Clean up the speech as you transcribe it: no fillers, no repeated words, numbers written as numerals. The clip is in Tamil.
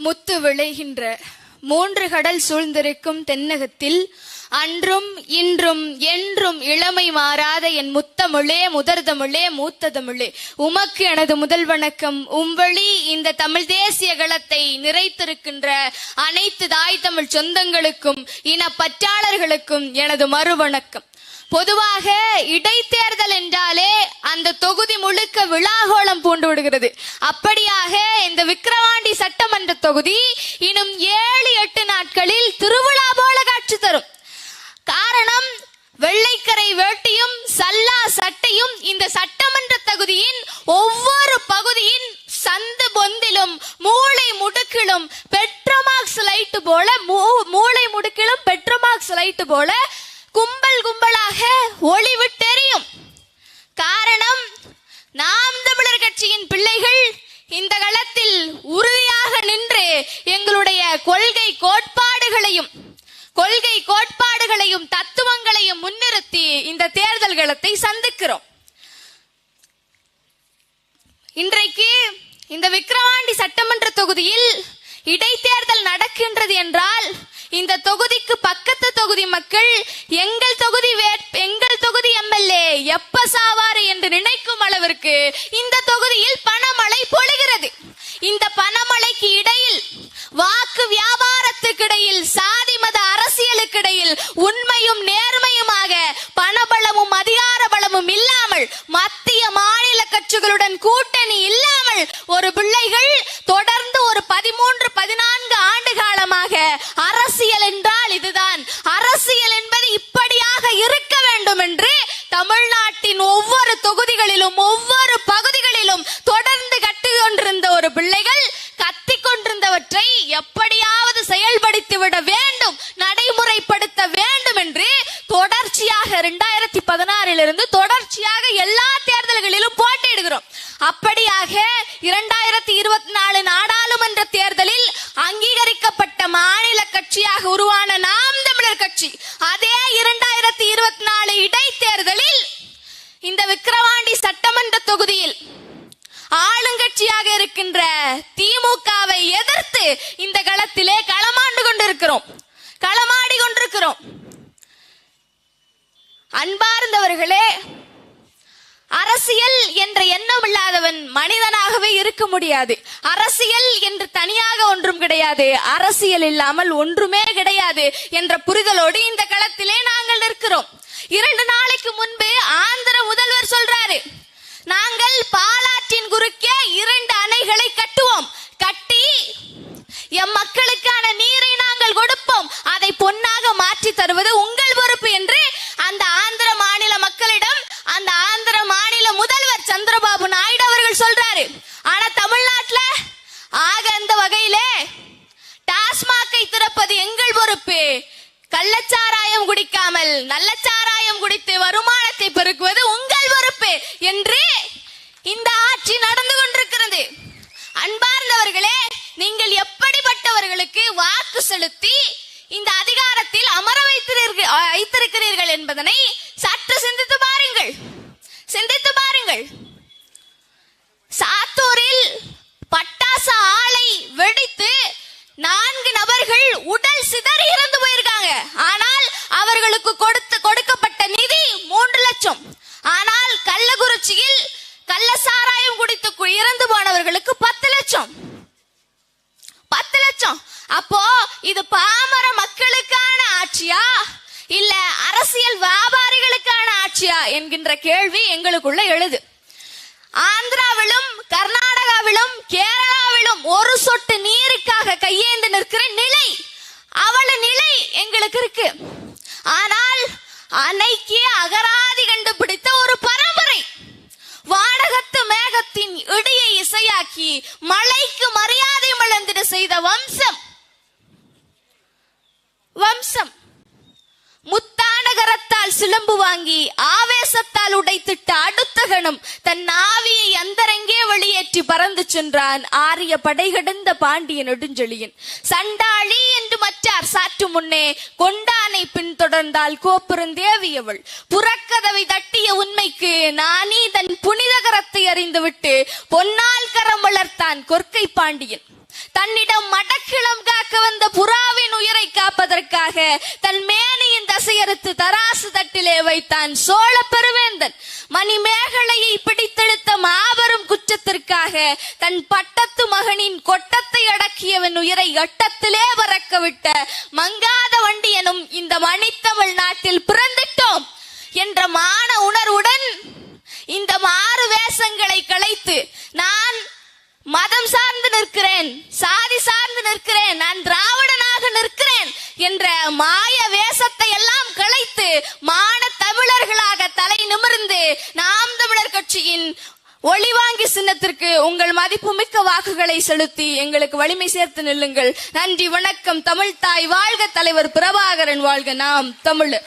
முத்து விளைகின்ற 3 கடல் சூழ்ந்திருக்கும் தென்னகத்தில் அன்றும் இன்றும் என்றும் இளமை மாறாத என் முத்தமிழே, முதற்தமிழே, மூத்த தமிழே, உமக்கு எனது முதல் வணக்கம். உம்வழி இந்த தமிழ் தேசிய களத்தை நிறைத்திருக்கின்ற அனைத்து தாய் தமிழ் சொந்தங்களுக்கும் இன பற்றாளர்களுக்கும் எனது மறுவணக்கம். பொதுவாக இடைத்தேர்தல் என்றாலே அந்த தொகுதி முழுக்க விழாகோளம் பூண்டு விடுகிறது. அப்படியாக இந்த விக்கிரவாண்டி சட்டமன்ற தொகுதி இன்னும் 7-8 நாட்களில் திருவிழா போல காட்சி தரும். காரணம், வெள்ளைக்கரை வேட்டியும் சல்லா சட்டையும் இந்த சட்டமன்ற தொகுதியின் ஒவ்வொரு பகுதியின் சந்து பொந்திலும் மூளை முடுக்கிலும் பெட்ரோமாக்ஸ் லைட் போல மூளை முடுக்கிலும் பெட்ரோமாக்ஸ் லைட் போல கும்பல் கும்பலாக ஒளிவிட்டெறியும். காரணம், நாம் தமிழர் கட்சியின் பிள்ளைகள் இந்த களத்தில் உறுதியாக நின்று எங்களுடைய கொள்கை கோட்பாடுகளையும் தத்துவங்களையும் முன்னிறுத்தி இந்த தேர்தல் களத்தை சந்திக்கிறோம். இன்றைக்கு இந்த விக்கிரவாண்டி சட்டமன்ற தொகுதியில் இடைத்தேர்தல் நடக்கின்றது என்றால் இந்த தொகுதிக்கு பக்கத்து தொகுதி மக்கள் எங்கள் தொகுதி எம்எல்ஏ எப்ப சாவாரு என்று நினைக்கும் அளவிற்கு இந்த தொகுதியில் பணமழை பொழிகிறது. இந்த பணமழைக்கு இடையில், வாக்கு வியாபாரத்துக்கு இடையில், சாதி மத அரசியலுக்கு இடையில் உண்மையும் நேர்மையுமாக பணபலமும் அதிகார பலமும் இல்லாமல், மத்திய மாநில கட்சிகளுடன் கூட்டணி இல்லாமல் ஒரு பிள்ளைகள் தொடர்ந்து ஒரு 13-14 ஆண்டு காலமாக அரசியல் என்றால் இதுதான், அரசியல் என்பது இப்படியாக இருக்க வேண்டும் என்று தமிழ்நாட்டின் ஒவ்வொரு தொகுதிகளிலும் ஒவ்வொரு பகுதிகளிலும் தொடர்ந்து கட்டிக் கொண்டிருந்த ஒரு பிள்ளைகள் கத்திக் கொண்டிருந்தவற்றை எப்படியாவது செயல்படுத்திவிட வேண்டும், நடைமுறைப்படுத்த வேண்டும் என்று தொடர்ச்சியாக 2016 தொடர்ச்சியாக எல்லா தேர்தல்களிலும் போட்டியிடுகிறோம். அப்படியாக 2024 நாடாளுமன்ற தேர்தலில் அங்கீகரிக்கப்பட்ட மாநில கட்சியாக உருவான நாம் தமிழர் கட்சி அதே 2024 இடைத்தேர்தலில் இந்த விக்கிரவாண்டி சட்டமன்ற தொகுதியில் ஆளுங்கட்சியாக இருக்கின்ற திமுகவை எதிர்த்து இந்த களத்திலே களமாடி கொண்டிருக்கிறோம். அன்பார்ந்தவர்களே, அரசியல் என்ற எண்ணம் இல்லாதவன் மனிதனாகவே இருக்க முடியாது. அரசியல் என்று தனியாக ஒன்றும் கிடையாது, அரசியல் இல்லாமல் ஒன்றுமே கிடையாது என்ற புரிதலோடு இந்த களத்திலே நாங்கள் நிற்கிறோம். 2 நாளைக்கு முன்பு ஆந்திர முதல்வர் சொல்றாரு, நாங்கள் பாலாற்றின் குறுக்கே 2 அணைகளை கட்டுவோம், கட்டி எம் மக்களுக்கான நீரை நாங்கள் கொடுப்போம், அதை பொன்னாக மாற்றி தருவது உங்கள் பொறுப்பு என்று அந்த ஆந்திர மாநில மக்களிடம் அந்த ஆந்திர மாநில முதல்வர் சந்திரபாபு நாயுடு அவர்கள் சொல்றாரு. ஆனா தமிழ்நாட்டுல அந்த வகையிலே டாஸ்மாகை திறப்பது எங்கள் பொறுப்பு, கள்ளச்சாராயம் குடிக்காமல் நல்லச்சாராயம் குடித்து வருமானத்தை பெருக்குவது உங்கள் பொறுப்பு என்று இந்த ஆட்சி நடந்து கொண்டிருக்கிறது. அன்பார்ந்தவர்களே, நீங்கள் எப்படிப்பட்டவர்களுக்கு வாக்கு செலுத்தி இந்த அதிகாரத்தில் அமர வைத்திருக்கிறீர்கள் என்பதனை சற்று சிந்தித்து பாருங்கள். சாத்தூரில் பட்டாசு ஆலை வெடித்து 4 நபர்கள் உடல் சிதறி இறந்து போயிருக்காங்க. ஆனால் அவர்களுக்கு கொடுக்கப்பட்ட நிதி 3 லட்சம். ஆனால் கள்ளக்குறிச்சியில் கள்ள சாராயம் குடித்து இறந்து போனவர்களுக்கு 10 லட்சம். அப்போ இது பாமர மக்களுக்கான ஆட்சியா இல்ல அரசியல் வியாபாரிகளுக்கான ஆட்சியா என்கின்ற கேள்வி எங்களுக்குள்ள எழுது. ஆந்திராவிலும் கர்நாடகாவிலும் கேரளாவிலும் ஒரு சொட்டு நீருக்காக கையேந்து நிற்கிற நிலை, அவள நிலை எங்களுக்கு இருக்கு. ஆனால் அன்னைக்கு அகராதி கண்டுபிடித்த ஒரு பரம்பரை, வானகத்து மேகத்தின் இடியை இசையாக்கி மழைக்கு மரியாதை மலர்ந்திட செய்த வம்சம் முத்தானகரத்தால் சிலம்பு வாங்கி ஆவேசத்தால் உடைத்திட்ட அடுத்த கணம் தன் ஆவியை அந்தரங்கே வெளியேற்றி பறந்து சென்றான் ஆரிய படை கடந்த பாண்டிய நெடுஞ்செழியன். சண்டாளி என்று மற்றார் சாற்று முன்னே கொண்டானை பின்தொடர்ந்தால் கோப்புறந்தேவியவள் புறக்கதவை தட்டிய உண்மைக்கு நானே தன் புனித கரத்தை அறிந்துவிட்டு பொன்னால் கரம் வளர்த்தான் கொற்கை பாண்டியன். தன்னிடம் மடக்க வந்த புறாவின் உயிரை காப்பதற்காக தன் மேனியின் தசையறுத்து தராசு தட்டிலே வைத்தான் சோழ பெருவேந்தன். மணிமேகலையை பிடித்தெடுத்த மாபெரும் குற்றத்திற்காக தன் பட்டத்து மகனின் கொட்டத்தை அடக்கியவன் உயிரை எட்டத்திலே பறக்க விட்ட மங்காத வண்டியனும் இந்த மணித்தமிழ் நாட்டில் பிறந்துட்டோம் என்ற மான உணர்வுடன் இந்த மாறு வேஷங்களை களைத்து நான் மதம் சார்ந்து நிற்கிறேன், சாதி சார்ந்து நிற்கிறேன், நான் திராவிடனாக நிற்கிறேன் என்ற மாய வேஷத்தை எல்லாம் களைத்து மான தமிழர்களாக தலை நிமிர்ந்து நாம் தமிழர் கட்சியின் ஒளிவாங்கி சின்னத்திற்கு உங்கள் மதிப்புமிக்க வாக்குகளை செலுத்தி எங்களுக்கு வலிமை சேர்த்து நில்லுங்கள். நன்றி, வணக்கம். தமிழ் தாய் வாழ்க, தலைவர் பிரபாகரன் வாழ்க, நாம் தமிழர்.